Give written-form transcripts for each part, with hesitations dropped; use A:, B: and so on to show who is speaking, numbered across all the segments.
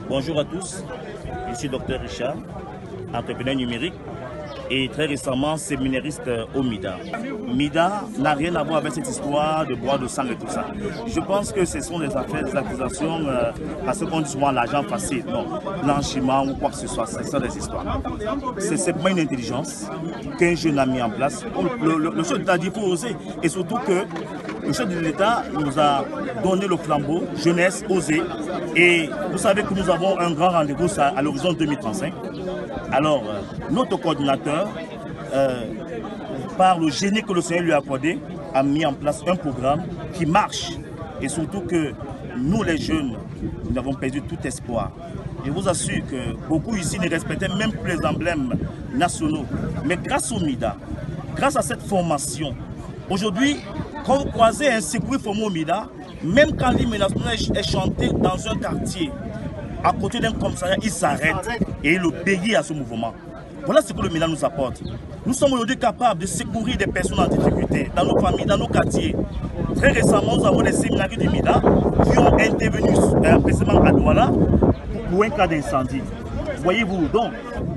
A: Bonjour à tous, je suis Dr Richard, entrepreneur numérique et très récemment séminariste au MIDA. MIDA n'a rien à voir avec cette histoire de bois de sang et tout ça. Je pense que ce sont des affaires, des accusations, parce qu'on dit souvent l'argent facile, non, blanchiment ou quoi que ce soit, ce sont des histoires. C'est simplement une intelligence qu'un jeune a mis en place. Le chef d'État dit qu'il faut oser, et surtout que le chef de l'État nous a donné le flambeau, jeunesse, oser. Et vous savez que nous avons un grand rendez-vous à l'horizon 2035. Alors, notre coordinateur, par le génie que le Seigneur lui a accordé, a mis en place un programme qui marche. Et surtout que nous, les jeunes, nous avons perdu tout espoir. Je vous assure que beaucoup ici ne respectaient même plus les emblèmes nationaux. Mais grâce au MIDA, grâce à cette formation, aujourd'hui, quand vous croisez un secours formé au MIDA, même quand l'hymne national est chanté dans un quartier, à côté d'un commissariat, il s'arrête et il obéit à ce mouvement. Voilà ce que le MIDA nous apporte. Nous sommes aujourd'hui capables de secourir des personnes en difficulté dans nos familles, dans nos quartiers. Très récemment, nous avons des séminaires du MIDA qui ont intervenu précisément à Douala pour un cas d'incendie. Voyez-vous, donc,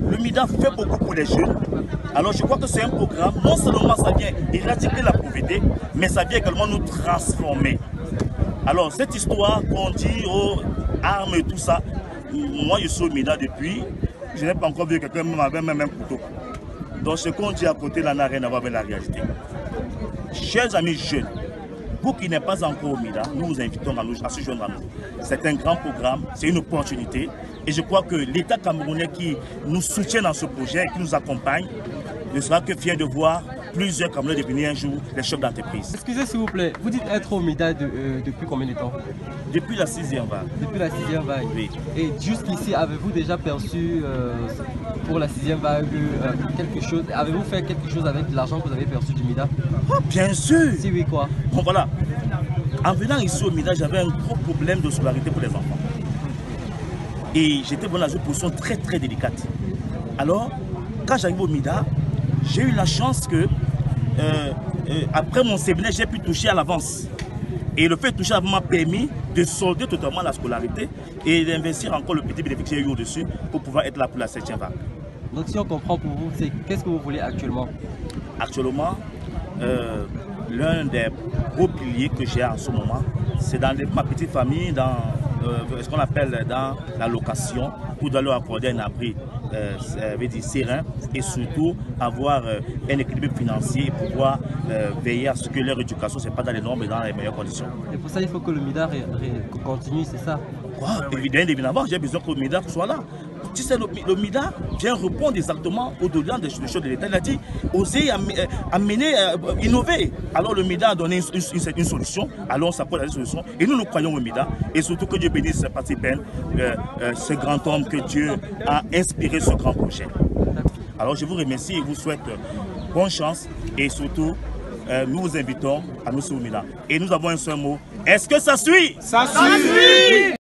A: le MIDA fait beaucoup pour les jeunes. Alors je crois que c'est un programme, non seulement ça vient éradiquer la pauvreté, mais ça vient également nous transformer. Alors cette histoire qu'on dit aux armes et tout ça, moi je suis au MIDA depuis, je n'ai pas encore vu quelqu'un avec même un couteau. Donc ce qu'on dit à côté là n'a rien à voir avec la réalité. Chers amis jeunes, vous qui n'êtes pas encore au MIDA, nous vous invitons à se joindre à nous. C'est un grand programme, c'est une opportunité. Et je crois que l'État camerounais qui nous soutient dans ce projet, qui nous accompagne, ne sera que fier de voir plusieurs Camerounais devenir un jour des chefs d'entreprise.
B: Excusez s'il vous plaît, vous dites être au MIDA depuis combien de temps?
A: Depuis la 6e vague.
B: Depuis la 6e vague.
A: Oui.
B: Et jusqu'ici, avez-vous déjà perçu pour la 6e vague quelque chose? Avez-vous fait quelque chose avec l'argent que vous avez perçu du MIDA?
A: Oh, bien sûr.
B: Si oui, quoi?
A: Bon voilà, en venant ici au MIDA, j'avais un gros problème de scolarité pour les enfants. Et j'étais dans une position très très délicate. Alors, quand j'arrive au MIDA, j'ai eu la chance que, après mon séminaire, j'ai pu toucher à l'avance. Et le fait de toucher à l'avance m'a permis de solder totalement la scolarité et d'investir encore le petit bénéfice que j'ai eu au-dessus pour pouvoir être là pour la 7e vague.
B: Donc si on comprend pour vous, c'est qu'est-ce que vous voulez actuellement?
A: Actuellement, l'un des gros piliers que j'ai en ce moment, c'est dans ma petite famille, dans ce qu'on appelle dans la location, pour leur accorder un abri serein et surtout avoir un équilibre financier et pouvoir veiller à ce que leur éducation ne soit pas dans les normes et dans les meilleures conditions.
B: Et pour ça, il faut que le MIDA continue, c'est ça?
A: Évidemment, j'ai besoin que le MIDA soit là. Tu sais, le MIDA vient répondre exactement au-delà des choses de l'État. Il a dit, oser amener, innover. Alors le MIDA a donné une solution, alors on s'accorde à la solution. Et nous croyons au MIDA. Et surtout que Dieu bénisse Patrick Ben, ce grand homme que Dieu a inspiré ce grand projet. Alors je vous remercie et vous souhaite bonne chance. Et surtout, nous vous invitons à nous sur le MIDA. Et nous avons un seul mot. Est-ce que ça suit?
C: Ça suit!